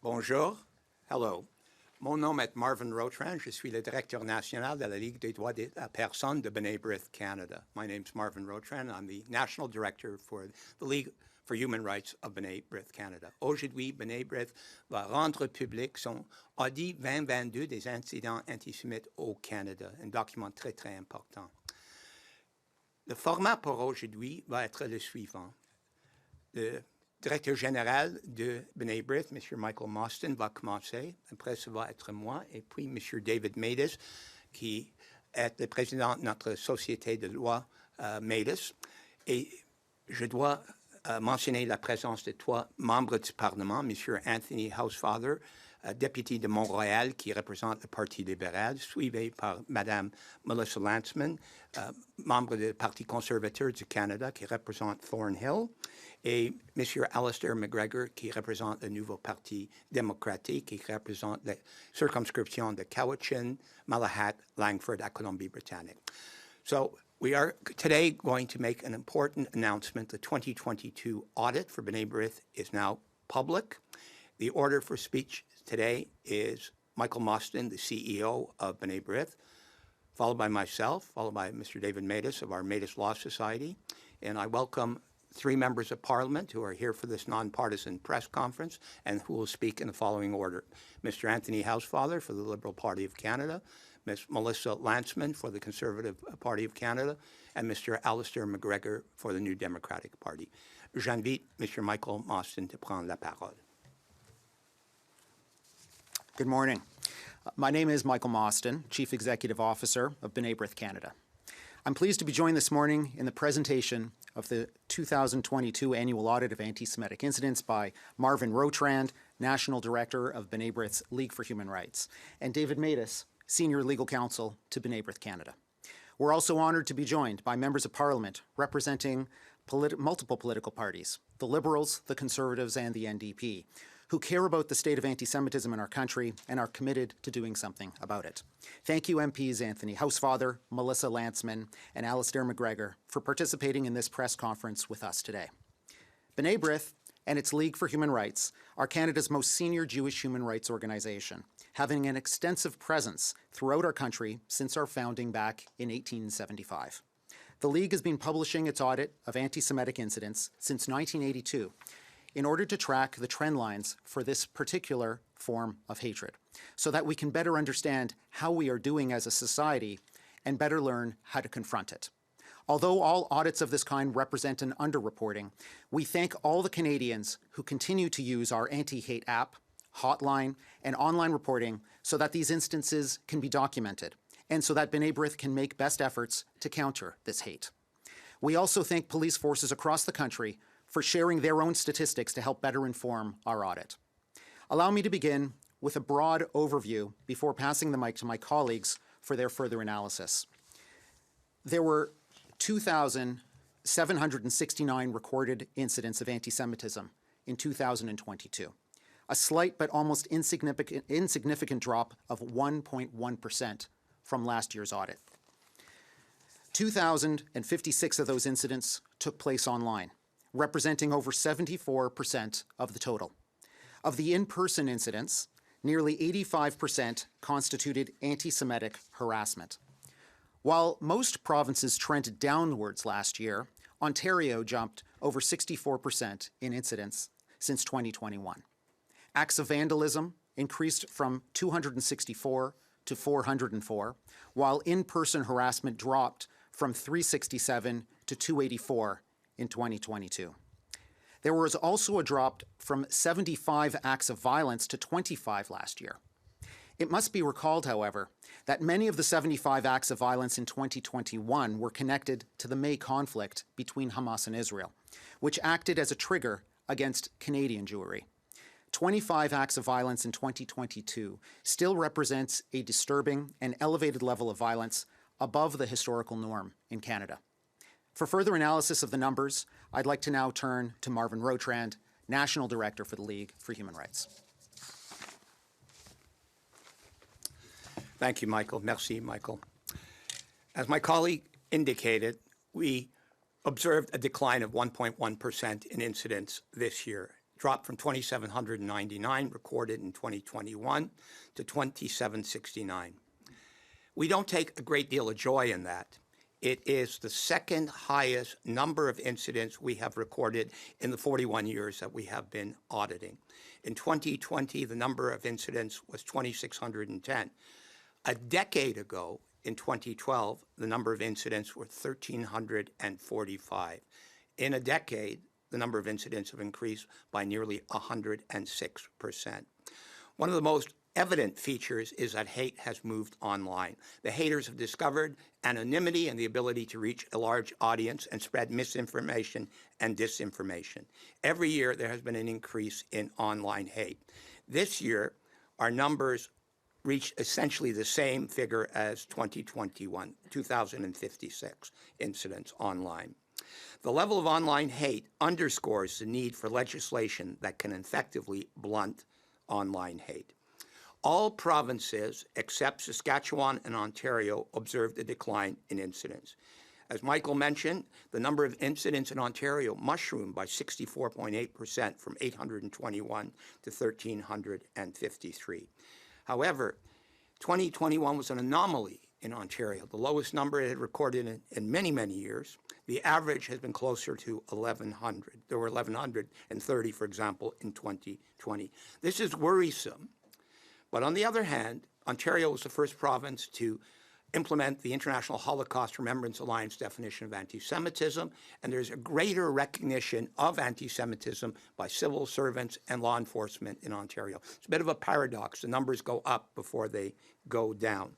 Bonjour. Hello. Mon nom est Marvin Rotrand. Je suis le directeur national de la Ligue des droits de la personne de B'nai Brith Canada. My name's Marvin Rotrand. I'm the national director for the League for Human Rights of B'nai Brith Canada. Aujourd'hui, B'nai Brith va rendre public son audit 2022 des incidents antisémites au Canada, un document très, très important. Le format pour aujourd'hui va être le suivant. Le directeur général de B'nai Brith, M. Michael Mostyn, va commencer. Après, ça va être moi. Et puis, M. David Matus, qui est le président de notre société de loi Matus. Et je dois mentionner la présence de trois membres du Parlement, M. Anthony Housefather, député de Montréal, qui représente le Parti libéral, suivi par Mme Melissa Lantsman, membre du Parti conservateur du Canada, qui représente Thornhill, et M. Alistair MacGregor, qui représente le nouveau Parti démocratique, qui représente la circonscription de Cowichan, Malahat, Langford, à Colombie-Britannique. So we are today going to make an important announcement. The 2022 audit for B'nai Brith is now public. The order for speech today is Michael Mostyn, the CEO of B'nai Brith, followed by myself, followed by Mr. David Matus of our Matus Law Society. And I welcome three members of Parliament who are here for this nonpartisan press conference and who will speak in the following order. Mr. Anthony Housefather for the Liberal Party of Canada, Ms. Melissa Lantsman for the Conservative Party of Canada, and Mr. Alistair MacGregor for the New Democratic Party. J'invite Mr. Michael Mostyn to prendre la parole. Good morning. My name is Michael Mostyn, Chief Executive Officer of B'nai Brith Canada. I'm pleased to be joined this morning in the presentation of the 2022 Annual Audit of Anti-Semitic Incidents by Marvin Rotrand, National Director of B'nai Brith's League for Human Rights, and David Matus, Senior Legal Counsel to B'nai Brith Canada. We're also honored to be joined by members of Parliament representing multiple political parties, the Liberals, the Conservatives, and the NDP, who care about the state of anti-Semitism in our country and are committed to doing something about it. Thank you, MPs Anthony Housefather, Melissa Lantsman, and Alistair MacGregor for participating in this press conference with us today. B'nai Brith and its League for Human Rights are Canada's most senior Jewish human rights organization, having an extensive presence throughout our country since our founding back in 1875. The League has been publishing its audit of anti-Semitic incidents since 1982, in order to track the trend lines for this particular form of hatred, so that we can better understand how we are doing as a society and better learn how to confront it. Although all audits of this kind represent an underreporting, we thank all the Canadians who continue to use our anti-hate app, hotline, and online reporting so that these instances can be documented, and so that B'nai Brith can make best efforts to counter this hate. We also thank police forces across the country for sharing their own statistics to help better inform our audit. Allow me to begin with a broad overview before passing the mic to my colleagues for their further analysis. There were 2,769 recorded incidents of anti-Semitism in 2022, a slight but almost insignificant drop of 1.1% from last year's audit. 2,056 of those incidents took place online, representing over 74% of the total. Of the in-person incidents, nearly 85% constituted anti-Semitic harassment. While most provinces trended downwards last year, Ontario jumped over 64% in incidents since 2021. Acts of vandalism increased from 264 to 404, while in-person harassment dropped from 367 to 284 in 2022. There was also a drop from 75 acts of violence to 25 last year. It must be recalled, however, that many of the 75 acts of violence in 2021 were connected to the May conflict between Hamas and Israel, which acted as a trigger against Canadian Jewry. 25 acts of violence in 2022 still represents a disturbing and elevated level of violence above the historical norm in Canada. For further analysis of the numbers, I'd like to now turn to Marvin Rotrand, National Director for the League for Human Rights. Thank you, Michael. Merci, Michael. As my colleague indicated, we observed a decline of 1.1% in incidents this year. dropped from 2,799 recorded in 2021 to 2,769. We don't take a great deal of joy in that. It is the second highest number of incidents we have recorded in the 41 years that we have been auditing. In 2020, the number of incidents was 2,610. A decade ago, in 2012, the number of incidents were 1,345. In a decade, the number of incidents have increased by nearly 106%. One of the most evident features is that hate has moved online. The haters have discovered anonymity and the ability to reach a large audience and spread misinformation and disinformation. Every year, there has been an increase in online hate. This year, our numbers reached essentially the same figure as 2021, 2,056 incidents online. The level of online hate underscores the need for legislation that can effectively blunt online hate. All provinces except Saskatchewan and Ontario observed a decline in incidents. As Michael mentioned, the number of incidents in Ontario mushroomed by 64.8% from 821 to 1,353. However, 2021 was an anomaly in Ontario, the lowest number it had recorded in many, many years. The average has been closer to 1,100. There were 1,130, for example, in 2020. This is worrisome. But on the other hand, Ontario was the first province to implement the International Holocaust Remembrance Alliance definition of anti-Semitism, and there's a greater recognition of anti-Semitism by civil servants and law enforcement in Ontario. It's a bit of a paradox. The numbers go up before they go down.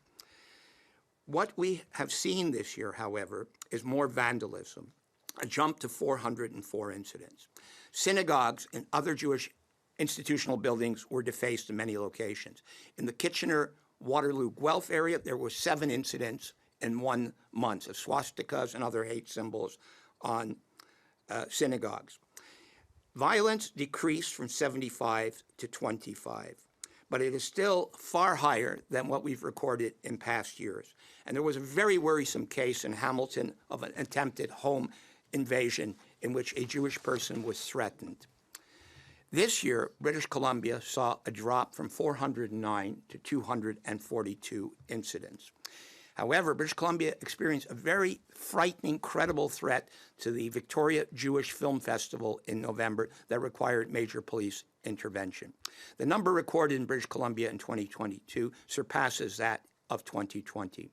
What we have seen this year, however, is more vandalism, a jump to 404 incidents. Synagogues and other Jewish institutional buildings were defaced in many locations. In the Kitchener-Waterloo Guelph area, there were 7 incidents in 1 month of swastikas and other hate symbols on synagogues. Violence decreased from 75 to 25, but it is still far higher than what we've recorded in past years. And there was a very worrisome case in Hamilton of an attempted home invasion in which a Jewish person was threatened. This year, British Columbia saw a drop from 409 to 242 incidents. However, British Columbia experienced a very frightening, credible threat to the Victoria Jewish Film Festival in November that required major police intervention. The number recorded in British Columbia in 2022 surpasses that of 2020.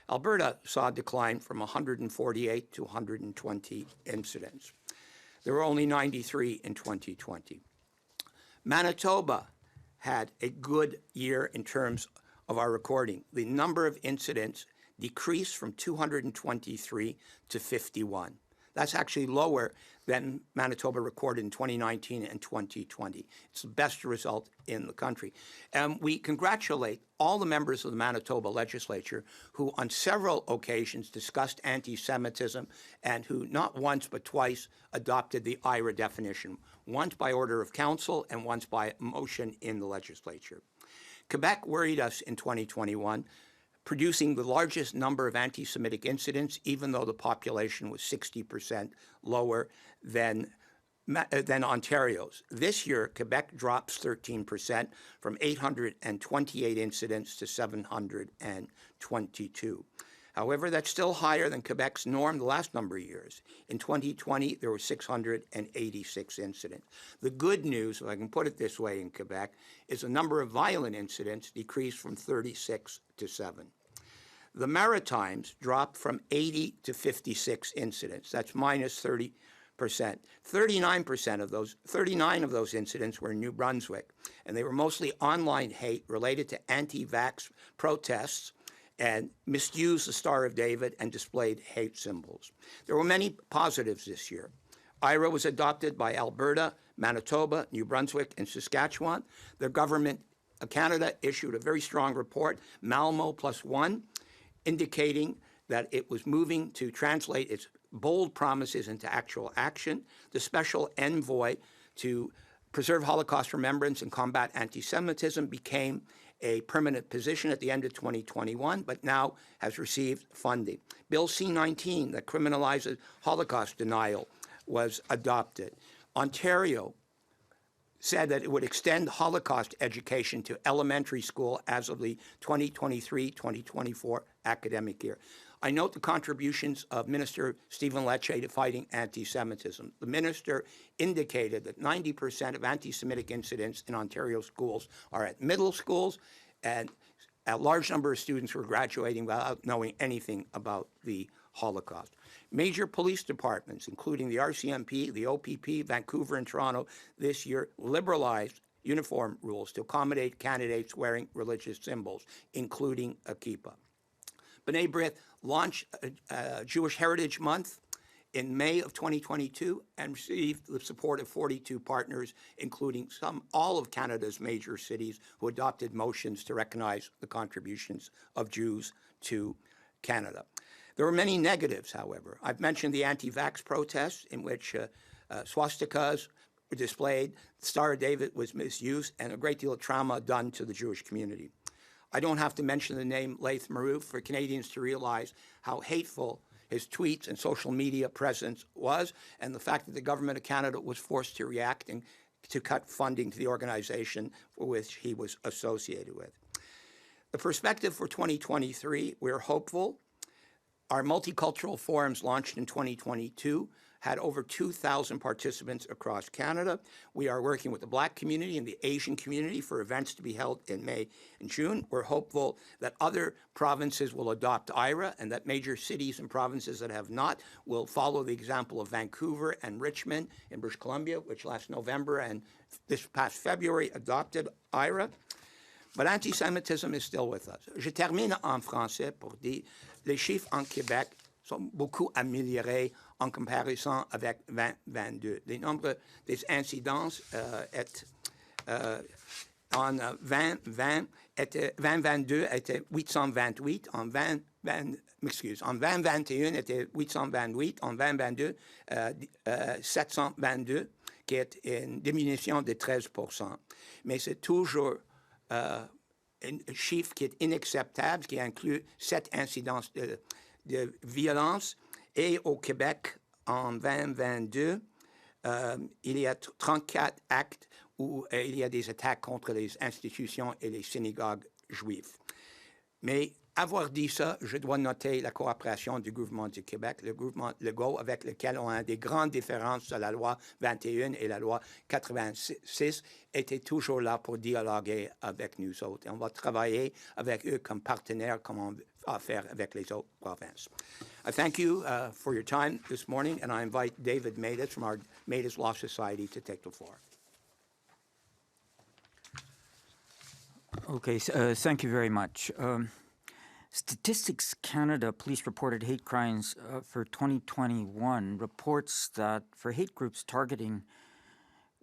Alberta saw a decline from 148 to 120 incidents. There were only 93 in 2020. Manitoba had a good year in terms of our recording. The number of incidents decreased from 223 to 51. That's actually lower than Manitoba recorded in 2019 and 2020. It's the best result in the country. And we congratulate all the members of the Manitoba legislature who on several occasions discussed anti-Semitism and who not once but twice adopted the IRA definition, once by order of council and once by motion in the legislature. Quebec worried us in 2021, producing the largest number of anti-Semitic incidents, even though the population was 60% lower than Ontario's. This year, Quebec drops 13% from 828 incidents to 722. However, that's still higher than Quebec's norm the last number of years. In 2020, there were 686 incidents. The good news, if I can put it this way in Quebec, is the number of violent incidents decreased from 36 to 7. The Maritimes dropped from 80 to 56 incidents. That's minus 30%. 39% of those incidents were in New Brunswick, and they were mostly online hate related to anti-vax protests and misused the Star of David and displayed hate symbols. There were many positives this year. IRA was adopted by Alberta, Manitoba, New Brunswick, and Saskatchewan. The government of Canada issued a very strong report, Malmo +1, indicating that it was moving to translate its bold promises into actual action. The special envoy to preserve Holocaust remembrance and combat anti-Semitism became a permanent position at the end of 2021, but now has received funding. Bill C-19 that criminalizes Holocaust denial was adopted. Ontario said that it would extend Holocaust education to elementary school as of the 2023-2024 academic year. I note the contributions of Minister Stephen Lecce to fighting anti-Semitism. The minister indicated that 90% of anti-Semitic incidents in Ontario schools are at middle schools, and a large number of students were graduating without knowing anything about the Holocaust. Major police departments, including the RCMP, the OPP, Vancouver, and Toronto, this year liberalized uniform rules to accommodate candidates wearing religious symbols, including a kippah. B'nai Brith launched Jewish Heritage Month in May of 2022 and received the support of 42 partners, including all of Canada's major cities who adopted motions to recognize the contributions of Jews to Canada. There were many negatives, however. I've mentioned the anti-vax protests in which swastikas were displayed, the Star of David was misused, and a great deal of trauma done to the Jewish community. I don't have to mention the name Laith Marouf for Canadians to realize how hateful his tweets and social media presence was, and the fact that the government of Canada was forced to react and to cut funding to the organization for which he was associated with. The perspective for 2023, we're hopeful. Our multicultural forums launched in 2022 had over 2,000 participants across Canada. We are working with the Black community and the Asian community for events to be held in May and June. We're hopeful that other provinces will adopt IRA and that major cities and provinces that have not will follow the example of Vancouver and Richmond in British Columbia, which last November and this past February adopted IRA. But antisemitism is still with us. Je termine en français pour dire les chiffres en Québec sont beaucoup améliorés en comparaison avec 2022. Le nombre des incidences en 2022 était 828, en 2021 était 828, en 2022 722, qui est une diminution de 13%. Mais c'est toujours un chiffre qui est inacceptable, qui inclut 7 incidences de violence. Et au Québec, en 2022, il y a 34 actes où il y a des attaques contre les institutions et les synagogues juives. Mais avoir dit ça, je dois noter la coopération du gouvernement du Québec, le gouvernement Legault, avec lequel on a des grandes différences sur la loi 21 et la loi 86, était toujours là pour dialoguer avec nous autres. Et on va travailler avec eux comme partenaires, comme on va faire avec les autres provinces. I thank you for your time this morning, and I invite David Matus from our Matus Law Society to take the floor. Okay, thank you very much. Statistics Canada police reported hate crimes for 2021 reports that for hate groups targeting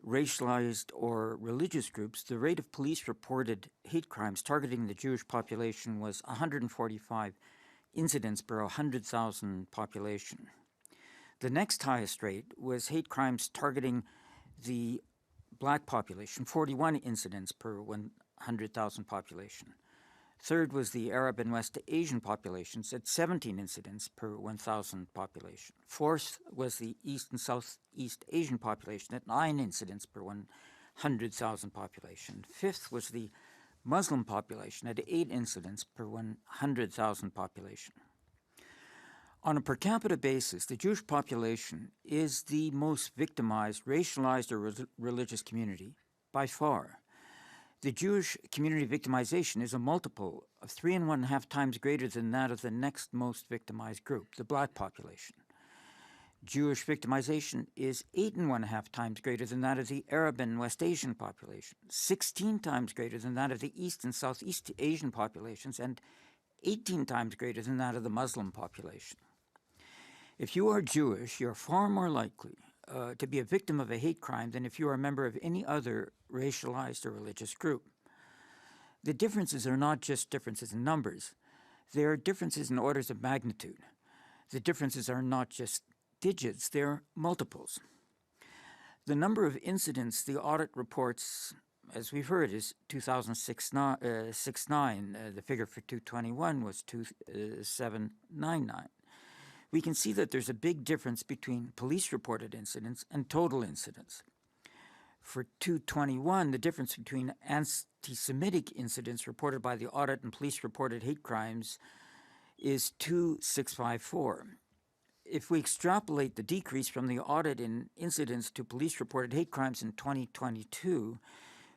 racialized or religious groups, the rate of police reported hate crimes targeting the Jewish population was 145 incidents per 100,000 population. The next highest rate was hate crimes targeting the Black population, 41 incidents per 100,000 population. Third was the Arab and West Asian populations at 17 incidents per 1,000 population. Fourth was the East and Southeast Asian population at 9 incidents per 100,000 population. Fifth was the Muslim population at 8 incidents per 100,000 population. On a per capita basis, the Jewish population is the most victimized, racialized, or religious community by far. The Jewish community victimization is a multiple of 3.5 times greater than that of the next most victimized group, the Black population. Jewish victimization is 8.5 times greater than that of the Arab and West Asian population, 16 times greater than that of the East and Southeast Asian populations, and 18 times greater than that of the Muslim population. If you are Jewish, you're far more likely to be a victim of a hate crime than if you are a member of any other racialized or religious group. The differences are not just differences in numbers. They are differences in orders of magnitude. The differences are not just digits, they're multiples. The number of incidents the audit reports, as we've heard, is 2,069. The figure for 2021 was 2,799. We can see that there's a big difference between police-reported incidents and total incidents. For 221, the difference between anti-Semitic incidents reported by the audit and police-reported hate crimes is 2,654. If we extrapolate the decrease from the audit in incidents to police-reported hate crimes in 2022,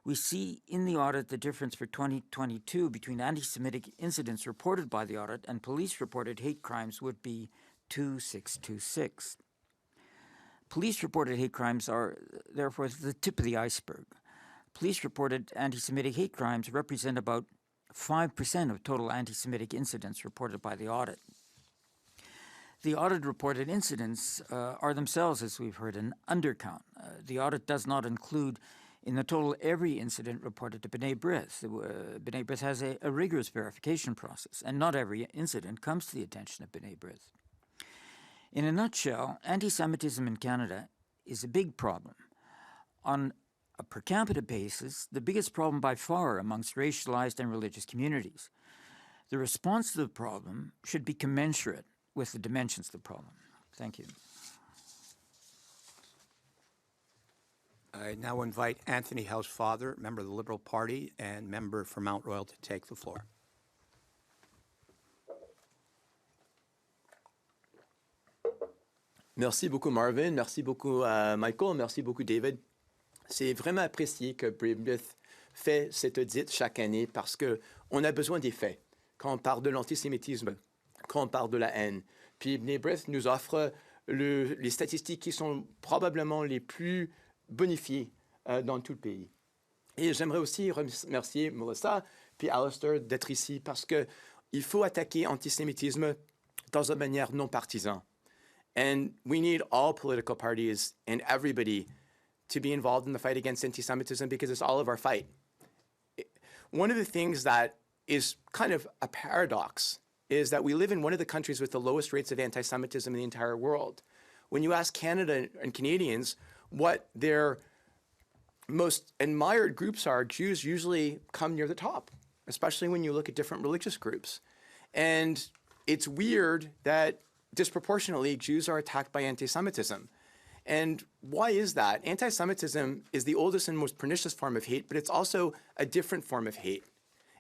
we see in the audit the difference for 2022 between anti-Semitic incidents reported by the audit and police-reported hate crimes would be 2,626. Police-reported hate crimes are, therefore, the tip of the iceberg. Police-reported anti-Semitic hate crimes represent about 5% of total anti-Semitic incidents reported by the audit. The audit-reported incidents are themselves, as we've heard, an undercount. The audit does not include in the total every incident reported to B'nai Brith. B'nai Brith has a rigorous verification process, and not every incident comes to the attention of B'nai Brith. In a nutshell, anti-Semitism in Canada is a big problem. On a per capita basis, the biggest problem by far amongst racialized and religious communities. The response to the problem should be commensurate with the dimensions of the problem. Thank you. I now invite Anthony Housefather, member of the Liberal Party and member for Mount Royal, to take the floor. Merci beaucoup, Marvin. Merci beaucoup, Michael. Merci beaucoup, David. C'est vraiment apprécié que B'nai Brith fait cet audit chaque année parce qu'on a besoin des faits quand on parle de l'antisémitisme, quand on parle de la haine. Puis B'nai Brith nous offre les statistiques qui sont probablement les plus bonifiées dans tout le pays. Et j'aimerais aussi remercier Melissa puis Alistair d'être ici parce qu'il faut attaquer l'antisémitisme dans une manière non partisane. And we need all political parties and everybody to be involved in the fight against anti-Semitism because it's all of our fight. One of the things that is kind of a paradox is that we live in one of the countries with the lowest rates of anti-Semitism in the entire world. When you ask Canada and Canadians what their most admired groups are, Jews usually come near the top, especially when you look at different religious groups. And it's weird that disproportionately, Jews are attacked by anti-Semitism. And why is that? Anti-Semitism is the oldest and most pernicious form of hate, but it's also a different form of hate.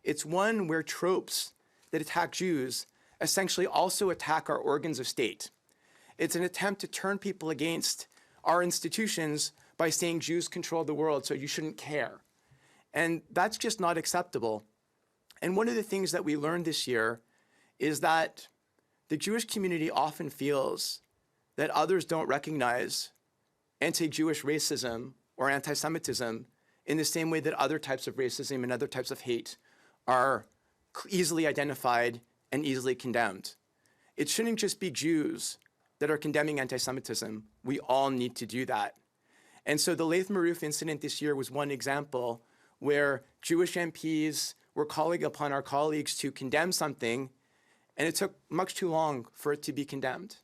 It's one where tropes that attack Jews essentially also attack our organs of state. It's an attempt to turn people against our institutions by saying Jews control the world, so you shouldn't care. And that's just not acceptable. And one of the things that we learned this year is that the Jewish community often feels that others don't recognize anti-Jewish racism or anti-Semitism in the same way that other types of racism and other types of hate are easily identified and easily condemned. It shouldn't just be Jews that are condemning anti-Semitism. We all need to do that. And so the Laith Maroof incident this year was one example where Jewish MPs were calling upon our colleagues to condemn something, and it took much too long for it to be condemned.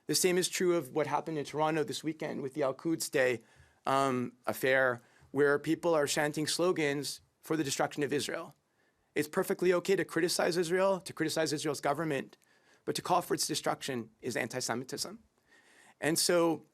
The same is true of what happened in Toronto this weekend with the Al-Quds Day affair, where people are chanting slogans for the destruction of Israel. It's perfectly okay to criticize Israel, to criticize Israel's government, but to call for its destruction is anti-Semitism. And so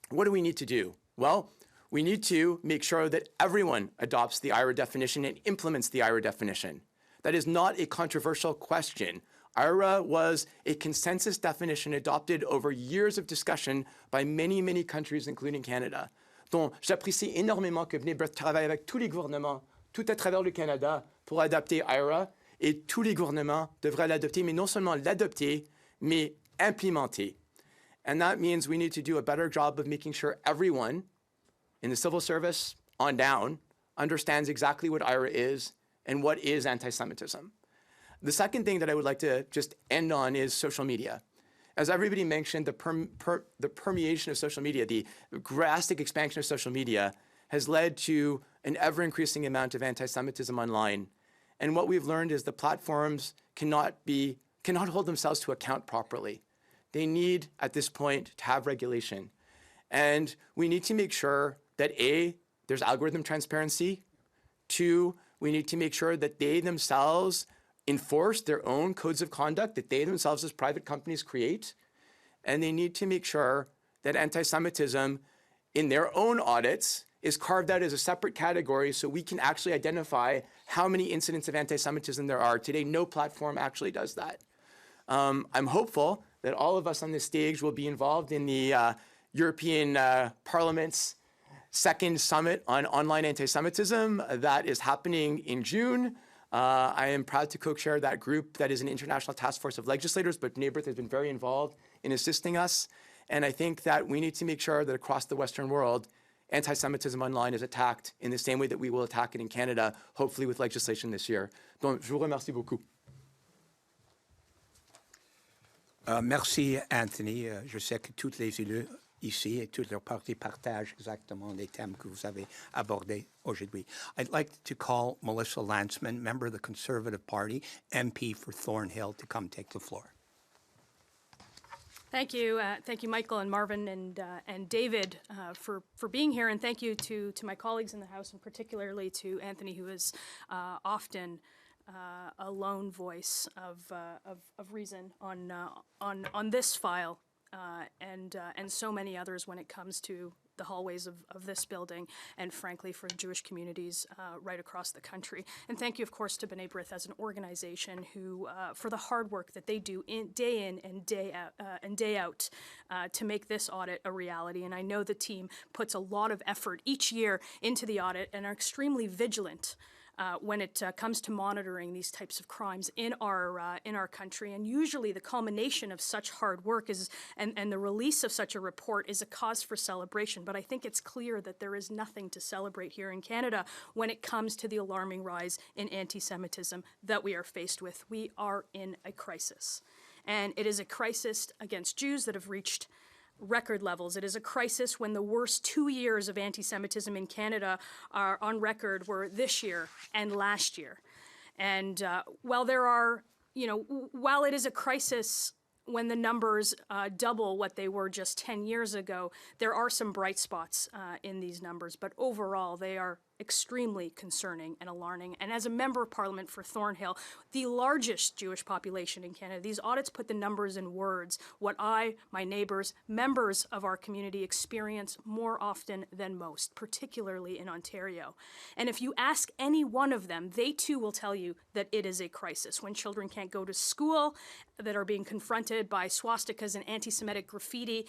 what do we need to do? Well, we need to make sure that everyone adopts the IHRA definition and implements the IHRA definition. That is not a controversial question. IHRA was a consensus definition adopted over years of discussion by many, many countries, including Canada. Donc, j'apprécie énormément que B'nai Brith travaille avec tous les gouvernements, tout à travers le Canada, pour adopter IHRA, et tous les gouvernements devraient l'adopter, mais non seulement l'adopter, mais implémenter. And that means we need to do a better job of making sure everyone in the civil service on down understands exactly what IHRA is and what is anti-Semitism. The second thing that I would like to just end on is social media. As everybody mentioned, the permeation of social media, the drastic expansion of social media has led to an ever-increasing amount of anti-Semitism online. And what we've learned is the platforms cannot hold themselves to account properly. They need, at this point, to have regulation. And we need to make sure that A, there's algorithm transparency. 2, we need to make sure that they themselves enforce their own codes of conduct that they themselves as private companies create. And they need to make sure that anti-Semitism in their own audits is carved out as a separate category so we can actually identify how many incidents of anti-Semitism there are. Today, no platform actually does that. I'm hopeful that all of us on this stage will be involved in the European Parliament's second summit on online anti-Semitism that is happening in June. I am proud to co-chair that group that is an international task force of legislators, but B'nai Brith has been very involved in assisting us. And I think that we need to make sure that across the Western world, anti-Semitism online is attacked in the same way that we will attack it in Canada, hopefully with legislation this year. Donc, je vous remercie beaucoup. Merci, Anthony. Je sais que toutes les élus ici et toutes leurs partis partagent exactement les thèmes que vous avez abordés aujourd'hui. I'd like to call Melissa Lantsman, member of the Conservative Party, MP for Thornhill, to come take the floor. Thank you, Michael and Marvin and David for being here, and thank you to my colleagues in the House, and particularly to Anthony, who is often a lone voice of reason on this file and so many others when it comes to the hallways of this building, and frankly for Jewish communities right across the country. And thank you, of course, to B'nai Brith as an organization who, for the hard work that they do day in and day out to make this audit a reality. And I know the team puts a lot of effort each year into the audit and are extremely vigilant when it comes to monitoring these types of crimes in our country. And usually the culmination of such hard work is, and the release of such a report is a cause for celebration. But I think it's clear that there is nothing to celebrate here in Canada when it comes to the alarming rise in anti-Semitism that we are faced with. We are in a crisis. And it is a crisis against Jews that have reached record levels. It is a crisis when the worst 2 years of anti-Semitism in Canada are on record were this year and last year. And while it is a crisis when the numbers double what they were just 10 years ago, there are some bright spots in these numbers, but overall they are extremely concerning and alarming. And as a member of Parliament for Thornhill, the largest Jewish population in Canada, these audits put the numbers in words, what I, my neighbors, members of our community experience more often than most, particularly in Ontario. And if you ask any one of them, they too will tell you that it is a crisis. When children can't go to school, that are being confronted by swastikas and anti-Semitic graffiti,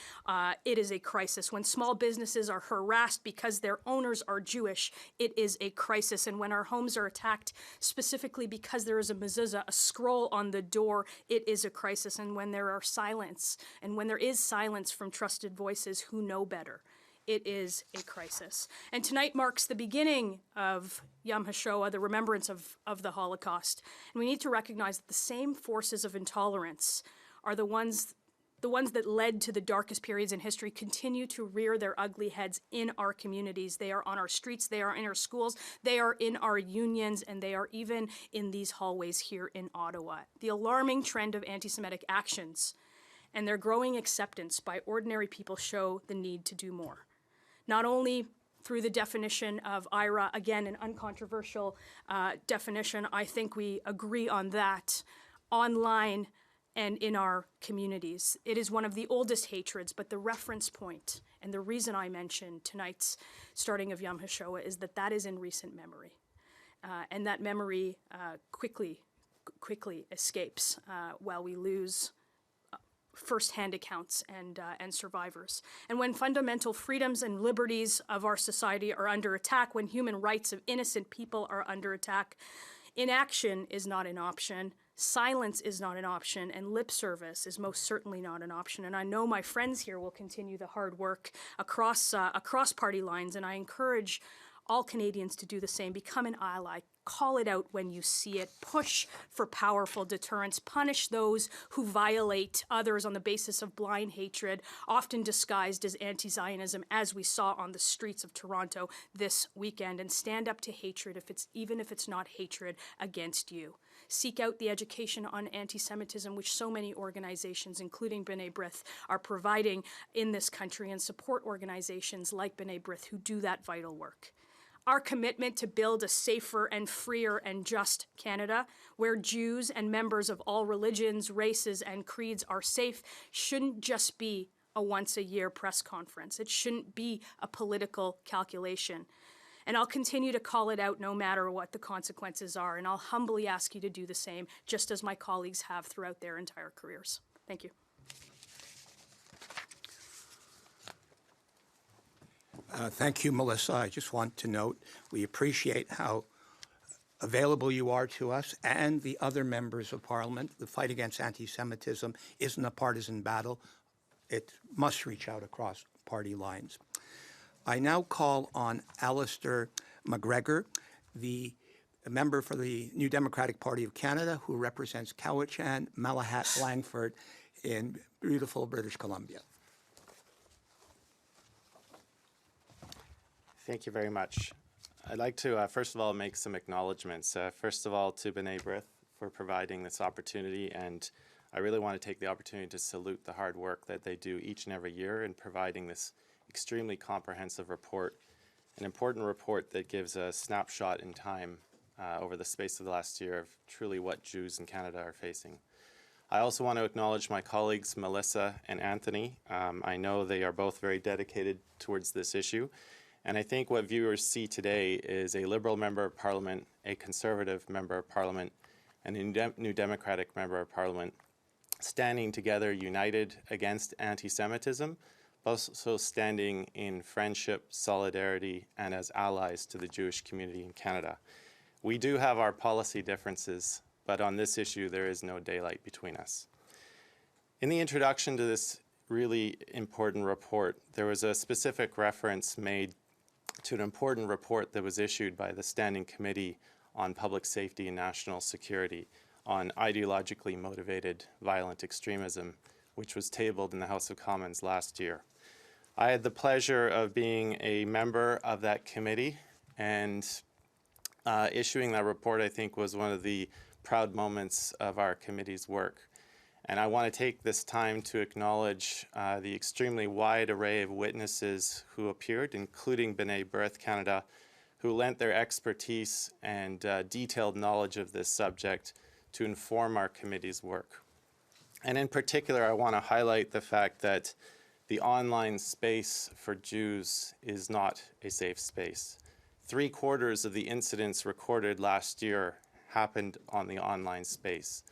it is a crisis. When small businesses are harassed because their owners are Jewish, it is a crisis. And when our homes are attacked specifically because there is a mezuzah, a scroll on the door, it is a crisis. And when there are silence, and when there is silence from trusted voices who know better, it is a crisis. And tonight marks the beginning of Yom HaShoah, the remembrance of the Holocaust. And we need to recognize that the same forces of intolerance are the ones that led to the darkest periods in history continue to rear their ugly heads in our communities. They are on our streets, they are in our schools, they are in our unions, and they are even in these hallways here in Ottawa. The alarming trend of anti-Semitic actions and their growing acceptance by ordinary people show the need to do more. Not only through the definition of IRA, again, an uncontroversial definition, I think we agree on that, online and in our communities. It is one of the oldest hatreds, but the reference point and the reason I mentioned tonight's starting of Yom HaShoah is that that is in recent memory. And that memory quickly escapes while we lose first-hand accounts and survivors. And when fundamental freedoms and liberties of our society are under attack, when human rights of innocent people are under attack, inaction is not an option, silence is not an option, and lip service is most certainly not an option. And I know my friends here will continue the hard work across party lines, and I encourage all Canadians to do the same. Become an ally. Call it out when you see it. Push for powerful deterrence. Punish those who violate others on the basis of blind hatred, often disguised as anti-Zionism, as we saw on the streets of Toronto this weekend. And stand up to hatred, even if it's not hatred against you. Seek out the education on anti-Semitism, which so many organizations, including B'nai Brith, are providing in this country, and support organizations like B'nai Brith who do that vital work. Our commitment to build a safer and freer and just Canada, where Jews and members of all religions, races, and creeds are safe, shouldn't just be a once-a-year press conference. It shouldn't be a political calculation. And I'll continue to call it out no matter what the consequences are, and I'll humbly ask you to do the same, just as my colleagues have throughout their entire careers. Thank you. Thank you, Melissa. I just want to note we appreciate how available you are to us and the other members of Parliament. The fight against anti-Semitism isn't a partisan battle. It must reach out across party lines. I now call on Alistair MacGregor, the member for the New Democratic Party of Canada, who represents Cowichan, Malahat, Langford in beautiful British Columbia. Thank you very much. I'd like to, first of all, make some acknowledgements. First of all, to B'nai Brith for providing this opportunity, and I really want to take the opportunity to salute the hard work that they do each and every year in providing this extremely comprehensive report, an important report that gives a snapshot in time over the space of the last year of truly what Jews in Canada are facing. I also want to acknowledge my colleagues Melissa and Anthony. I know they are both very dedicated towards this issue. And I think what viewers see today is a Liberal Member of Parliament, a Conservative Member of Parliament, and a New Democratic Member of Parliament standing together united against anti-Semitism, but also standing in friendship, solidarity, and as allies to the Jewish community in Canada. We do have our policy differences, but on this issue there is no daylight between us. In the introduction to this really important report, there was a specific reference made to an important report that was issued by the Standing Committee on Public Safety and National Security on ideologically motivated violent extremism, which was tabled in the House of Commons last year. I had the pleasure of being a member of that committee, and issuing that report, I think, was one of the proud moments of our committee's work. And I want to take this time to acknowledge the extremely wide array of witnesses who appeared, including B'nai Brith Canada, who lent their expertise and detailed knowledge of this subject to inform our committee's work. And in particular, I want to highlight the fact that the online space for Jews is not a safe space. 3/4 of the incidents recorded last year happened on the online space.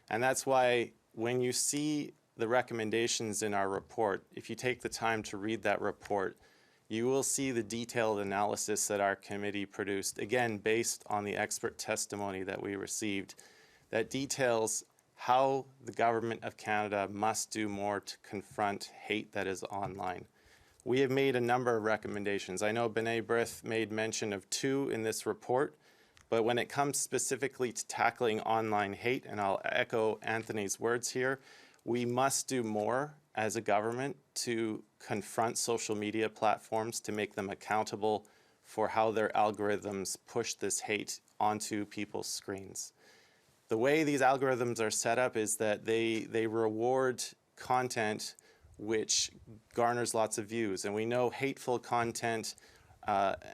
And that's why when you see the recommendations in our report, if you take the time to read that report, you will see the detailed analysis that our committee produced, again, based on the expert testimony that we received, that details how the Government of Canada must do more to confront hate that is online. We have made a number of recommendations. I know B'nai Brith made mention of 2 in this report, but when it comes specifically to tackling online hate, and I'll echo Anthony's words here, we must do more as a government to confront social media platforms, to make them accountable for how their algorithms push this hate onto people's screens. The way these algorithms are set up is that they reward content which garners lots of views. And we know hateful content,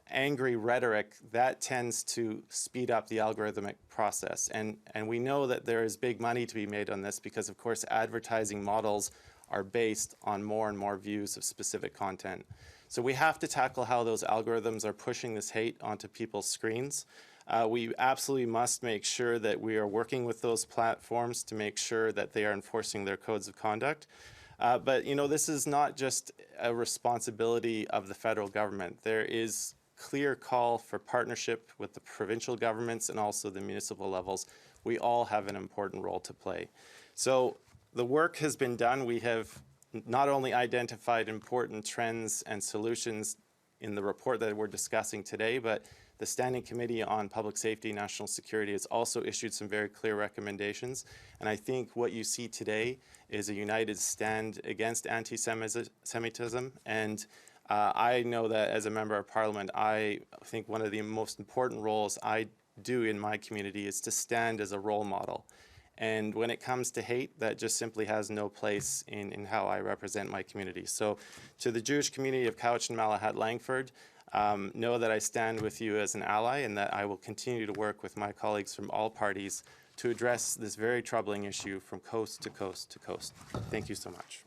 angry rhetoric, that tends to speed up the algorithmic process. And we know that there is big money to be made on this because, of course, advertising models are based on more and more views of specific content. So we have to tackle how those algorithms are pushing this hate onto people's screens. We absolutely must make sure that we are working with those platforms to make sure that they are enforcing their codes of conduct. But, you know, this is not just a responsibility of the federal government. There is clear call for partnership with the provincial governments and also the municipal levels. We all have an important role to play. So the work has been done. We have not only identified important trends and solutions in the report that we're discussing today, but the Standing Committee on Public Safety and National Security has also issued some very clear recommendations. And I think what you see today is a united stand against anti-Semitism. And I know that as a member of Parliament, I think one of the most important roles I do in my community is to stand as a role model. And when it comes to hate, that just simply has no place in how I represent my community. So to the Jewish community of Cowichan, Malahat, Langford, know that I stand with you as an ally and that I will continue to work with my colleagues from all parties to address this very troubling issue from coast to coast to coast. Thank you so much.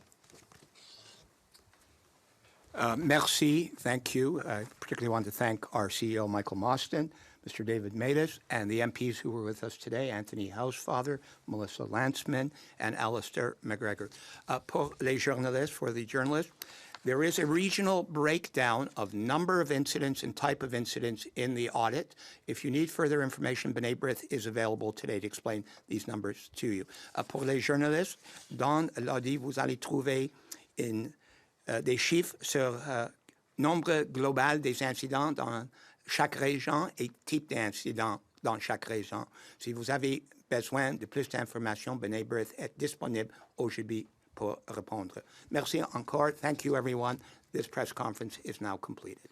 Merci, thank you. I particularly want to thank our CEO, Michael Mostyn, Mr. David Matus, and the MPs who were with us today, Anthony Housefather, Melissa Lantsman, and Alistair MacGregor. Pour les journalistes, for the journalists, there is a regional breakdown of number of incidents and type of incidents in the audit. If you need further information, B'nai Brith is available today to explain these numbers to you. Pour les journalistes, dans l'audit, vous allez trouver des chiffres sur nombre global des incidents dans chaque région et type d'incidents dans chaque région. Si vous avez besoin de plus d'informations, B'nai Brith est disponible aujourd'hui pour répondre. Merci encore. Thank you, everyone. This press conference is now completed.